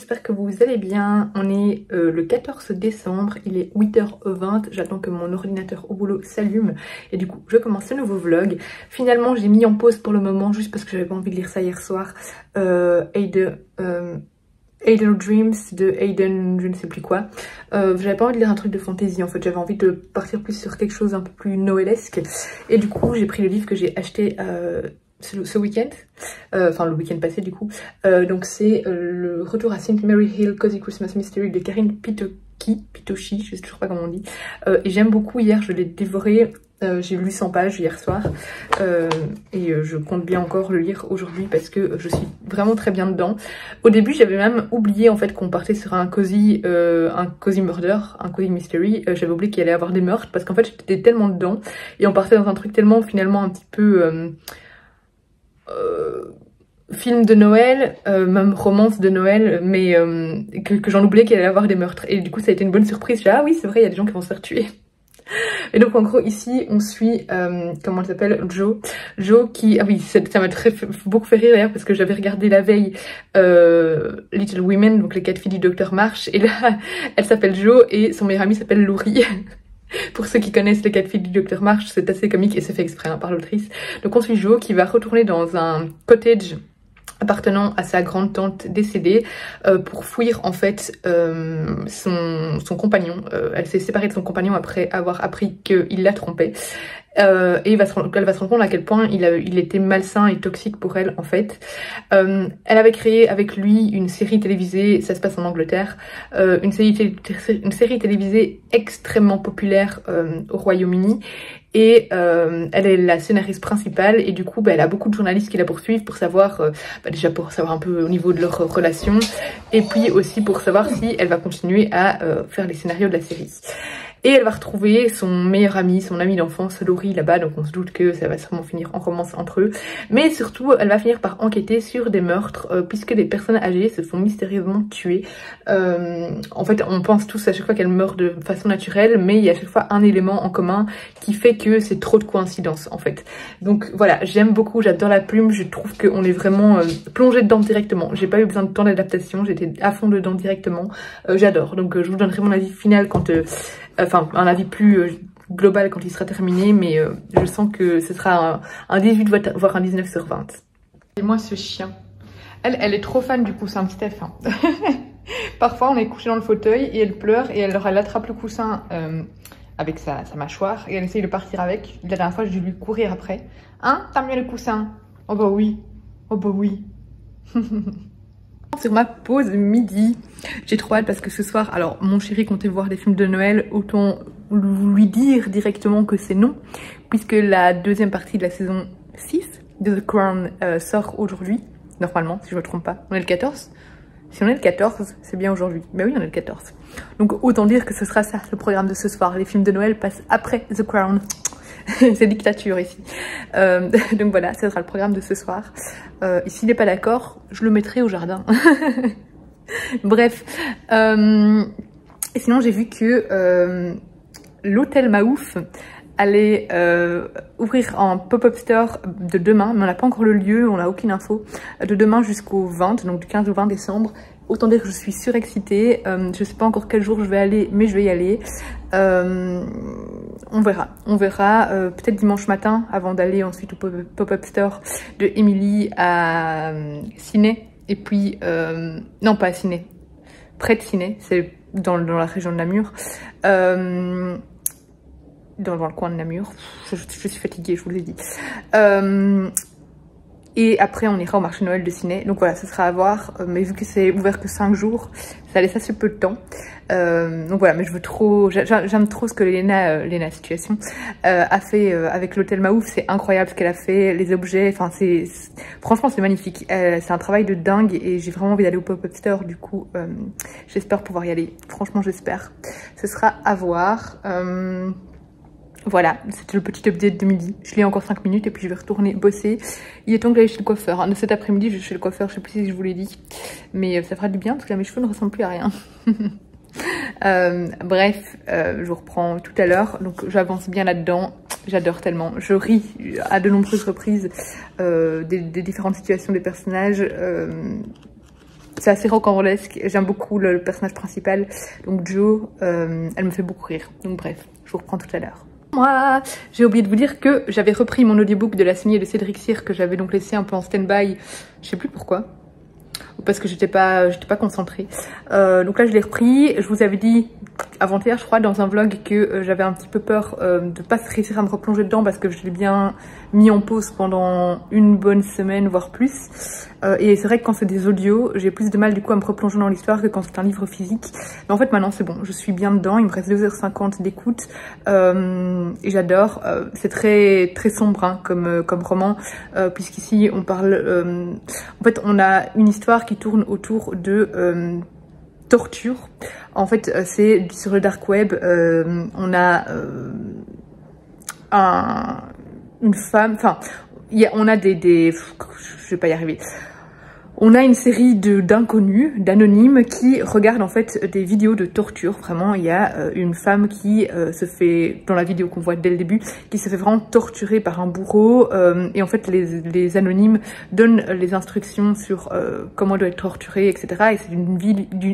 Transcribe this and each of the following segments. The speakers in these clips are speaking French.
j'espère que vous allez bien. On est le 14 décembre, il est 8h20, j'attends que mon ordinateur au boulot s'allume et du coup je commence ce nouveau vlog. Finalement j'ai mis en pause pour le moment juste parce que j'avais pas envie de lire ça hier soir. Aiden Dreams de Aiden je ne sais plus quoi. J'avais pas envie de lire un truc de fantasy en fait, j'avais envie de partir plus sur quelque chose un peu plus noëlesque. Et du coup j'ai pris le livre que j'ai acheté ce week-end, enfin le week-end passé du coup. Donc c'est le retour à St. Mary Hill Cozy Christmas Mystery de Karin Pitoshi, je sais toujours pas comment on dit. Et j'aime beaucoup, hier je l'ai dévoré. J'ai lu 100 pages hier soir et je compte bien encore le lire aujourd'hui parce que je suis vraiment très bien dedans. Au début j'avais même oublié en fait qu'on partait sur un cozy murder, un cozy mystery. J'avais oublié qu'il allait y avoir des meurtres parce qu'en fait j'étais tellement dedans et on partait dans un truc tellement finalement un petit peu film de Noël, même romance de Noël, mais que j'en oubliais qu'il allait y avoir des meurtres. Et du coup ça a été une bonne surprise. J'ai dit, ah oui c'est vrai, il y a des gens qui vont se faire tuer. Et donc en gros ici on suit, comment elle s'appelle, Jo qui, ah oui ça m'a beaucoup fait rire d'ailleurs parce que j'avais regardé la veille Little Women, donc les 4 filles du Docteur March, et là elle s'appelle Jo et son meilleur ami s'appelle Laurie. Pour ceux qui connaissent les 4 filles du Docteur March, c'est assez comique et c'est fait exprès par l'autrice. Donc on suit Jo qui va retourner dans un cottage appartenant à sa grande tante décédée pour fuir en fait son compagnon. Elle s'est séparée de son compagnon après avoir appris qu'il la trompait. Et elle va se rendre compte à quel point il était malsain et toxique pour elle en fait. Elle avait créé avec lui une série télévisée, ça se passe en Angleterre, une série télévisée extrêmement populaire au Royaume-Uni. Et elle est la scénariste principale et du coup elle a beaucoup de journalistes qui la poursuivent pour savoir, déjà pour savoir un peu au niveau de leur relation et puis aussi pour savoir si elle va continuer à faire les scénarios de la série. Et elle va retrouver son meilleur ami, son ami d'enfance, Laurie, là-bas, donc on se doute que ça va sûrement finir en romance entre eux. Mais surtout, elle va finir par enquêter sur des meurtres, puisque des personnes âgées se font mystérieusement tuer. En fait, on pense tous à chaque fois qu'elles meurent de façon naturelle, mais il y a à chaque fois un élément en commun qui fait que c'est trop de coïncidences, en fait. Donc voilà, j'aime beaucoup, j'adore la plume, je trouve qu'on est vraiment plongé dedans directement. J'ai pas eu besoin de temps d'adaptation, j'étais à fond dedans directement. J'adore, donc je vous donnerai mon avis final quand... Enfin, un avis plus global quand il sera terminé, mais je sens que ce sera un 18 voire un 19 sur 20. Et moi ce chien, elle est trop fan du coussin, petit F. Hein. Parfois on est couché dans le fauteuil et elle pleure et elle attrape le coussin avec sa mâchoire et elle essaye de partir avec. La dernière fois j'ai dû lui courir après. Hein, t'as mis le coussin? Oh bah oui, oh bah oui. Sur ma pause midi, j'ai trop hâte parce que ce soir, alors mon chéri comptait voir des films de Noël, autant lui dire directement que c'est non, puisque la deuxième partie de la saison 6 de The Crown sort aujourd'hui, normalement, si je ne me trompe pas. On est le 14 ? Si on est le 14, c'est bien aujourd'hui. Mais oui, on est le 14. Donc autant dire que ce sera ça, le programme de ce soir. Les films de Noël passent après The Crown. C'est dictature ici. Donc voilà, ce sera le programme de ce soir. Et s'il n'est pas d'accord, je le mettrai au jardin. Bref. Et sinon, j'ai vu que l'hôtel Maouf allait ouvrir un pop-up store de demain, mais on n'a pas encore le lieu, on n'a aucune info, de demain jusqu'au 20, donc du 15 au 20 décembre. Autant dire que je suis surexcitée, je sais pas encore quel jour je vais aller, mais je vais y aller. On verra peut-être dimanche matin avant d'aller ensuite au pop-up store de Emily à Ciné. Et puis, non pas à Ciné, près de Ciné, c'est dans la région de Namur. Dans le coin de Namur, je suis fatiguée, je vous l'ai dit. Et après on ira au marché Noël de Ciné. Donc voilà, ce sera à voir. Mais vu que c'est ouvert que 5 jours, ça laisse assez peu de temps. Donc voilà, mais je veux trop, j'aime trop ce que Léna Situation a fait avec l'hôtel Maouf. C'est incroyable ce qu'elle a fait, les objets, enfin franchement c'est magnifique. C'est un travail de dingue et j'ai vraiment envie d'aller au pop-up store. Du coup, j'espère pouvoir y aller. Franchement, j'espère. Ce sera à voir. Voilà, c'était le petit update de midi. Je lis encore 5 minutes et puis je vais retourner bosser. Il est temps que j'aille chez le coiffeur. Hein. Cet après-midi, je vais chez le coiffeur, je sais plus si je vous l'ai dit. Mais ça fera du bien parce que là, mes cheveux ne ressemblent plus à rien. Bref, je vous reprends tout à l'heure. Donc j'avance bien là-dedans. J'adore tellement. Je ris à de nombreuses reprises des différentes situations des personnages. c'est assez rocambolesque. J'aime beaucoup le personnage principal, donc Jo, elle me fait beaucoup rire. Donc bref, je vous reprends tout à l'heure. Moi, j'ai oublié de vous dire que j'avais repris mon audiobook de La Saignée de Cédric Cyr que j'avais donc laissé un peu en stand-by, je sais plus pourquoi. Parce que j'étais pas concentrée. Donc là je l'ai repris. Je vous avais dit avant-hier je crois dans un vlog que j'avais un petit peu peur de pas réussir à me replonger dedans parce que je l'ai bien mis en pause pendant une bonne semaine voire plus. Et c'est vrai que quand c'est des audios j'ai plus de mal du coup à me replonger dans l'histoire que quand c'est un livre physique. Mais en fait maintenant c'est bon, je suis bien dedans. Il me reste 2h50 d'écoute et j'adore. C'est très sombre hein, comme roman puisqu'ici on parle en fait on a une histoire qui tourne autour de torture. En fait c'est sur le dark web. On a une femme, enfin on a je vais pas y arriver. On a une série d'inconnus, d'anonymes qui regardent en fait des vidéos de torture. Vraiment, il y a une femme qui se fait, dans la vidéo qu'on voit dès le début, qui se fait vraiment torturer par un bourreau. Et en fait, les anonymes donnent les instructions sur comment elle doit être torturée, etc. Et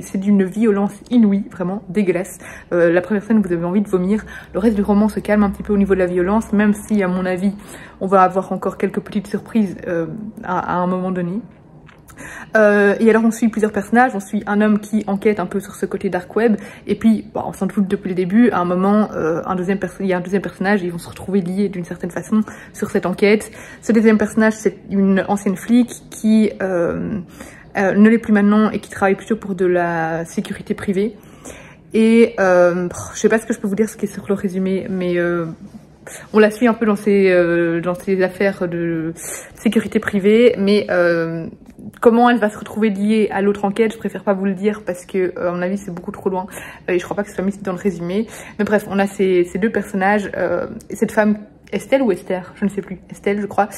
c'est d'une violence inouïe, vraiment dégueulasse. La première scène, vous avez envie de vomir. Le reste du roman se calme un petit peu au niveau de la violence, même si, à mon avis, on va avoir encore quelques petites surprises à un moment donné. Et alors on suit plusieurs personnages, on suit un homme qui enquête un peu sur ce côté dark web et puis bon, on s'en doute depuis le début, à un moment il y a un deuxième personnage et ils vont se retrouver liés d'une certaine façon sur cette enquête. Ce deuxième personnage c'est une ancienne flic qui ne l'est plus maintenant et qui travaille plutôt pour de la sécurité privée et je sais pas ce que je peux vous dire ce qui est sur le résumé mais on la suit un peu dans ses affaires de sécurité privée, mais comment elle va se retrouver liée à l'autre enquête, je préfère pas vous le dire parce que à mon avis c'est beaucoup trop loin et je crois pas que ce soit mis dans le résumé. Mais bref, on a ces deux personnages, cette femme Estelle ou Esther, je ne sais plus, Estelle je crois,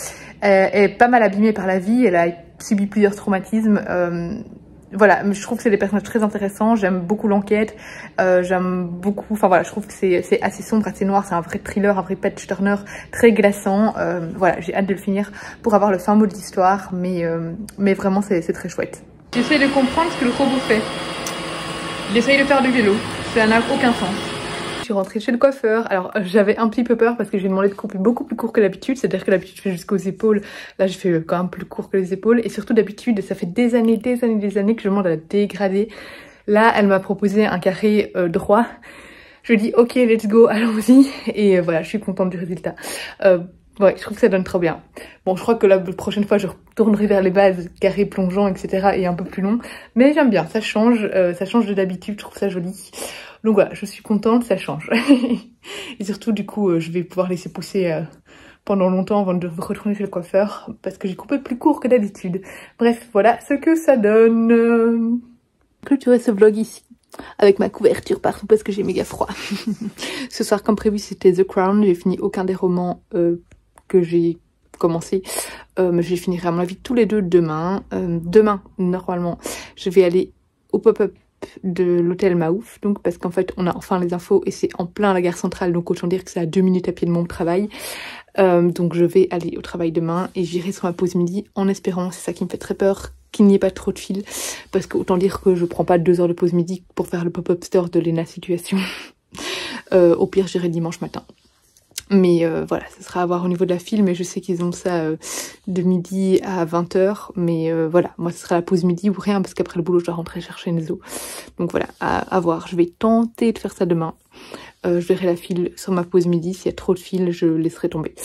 est pas mal abîmée par la vie, elle a subi plusieurs traumatismes. Voilà, je trouve que c'est des personnages très intéressants, j'aime beaucoup l'enquête, j'aime beaucoup, enfin voilà, je trouve que c'est assez sombre, assez noir, c'est un vrai thriller, un vrai page turner très glaçant, voilà, j'ai hâte de le finir pour avoir le fin mot de l'histoire, mais vraiment c'est très chouette. J'essaie de comprendre ce que le robot fait, il essaye de faire du vélo, ça n'a aucun sens. Je suis rentrée chez le coiffeur. Alors j'avais un petit peu peur parce que je lui ai demandé de couper beaucoup plus court que d'habitude, c'est-à-dire que d'habitude je fais jusqu'aux épaules, là je fais quand même plus court que les épaules et surtout d'habitude ça fait des années que je demande à la dégrader. Là elle m'a proposé un carré droit, je lui ai dit ok let's go allons-y et voilà je suis contente du résultat. Ouais, je trouve que ça donne trop bien. Bon, je crois que la prochaine fois, je retournerai vers les bases, carré, plongeant, etc. et un peu plus long. Mais j'aime bien, ça change de d'habitude, je trouve ça joli. Donc voilà, je suis contente, ça change. Et surtout, du coup, je vais pouvoir laisser pousser pendant longtemps avant de retourner chez le coiffeur, parce que j'ai coupé plus court que d'habitude. Bref, voilà ce que ça donne. Clôturer ce vlog ici. Avec ma couverture partout parce que j'ai méga froid. Ce soir, comme prévu, c'était The Crown. J'ai fini aucun des romans que j'ai commencé. Mais je les finirai à mon avis tous les deux demain. Demain, normalement, je vais aller au pop-up de l'hôtel Maouf. Donc parce qu'en fait, on a enfin les infos et c'est en plein la gare centrale. Donc autant dire que c'est à 2 minutes à pied de mon travail. Donc je vais aller au travail demain et j'irai sur ma pause midi en espérant, c'est ça qui me fait très peur, qu'il n'y ait pas trop de fil. Parce que autant dire que je prends pas 2 heures de pause midi pour faire le pop-up store de Lena Situation. Au pire, j'irai dimanche matin. Mais voilà, ce sera à voir au niveau de la file, mais je sais qu'ils ont ça de midi à 20 h. Mais voilà, moi ce sera la pause midi ou rien, parce qu'après le boulot, je dois rentrer chercher Enzo. Donc voilà, à voir. Je vais tenter de faire ça demain. Je verrai la file sur ma pause midi. S'il y a trop de fil, je laisserai tomber.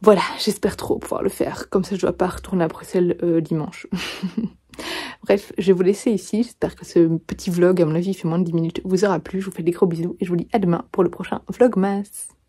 Voilà, j'espère trop pouvoir le faire. Comme ça, je dois pas retourner à Bruxelles dimanche. Bref, je vais vous laisser ici. J'espère que ce petit vlog, à mon avis, il fait moins de 10 minutes, vous aura plu. Je vous fais des gros bisous et je vous dis à demain pour le prochain Vlogmas.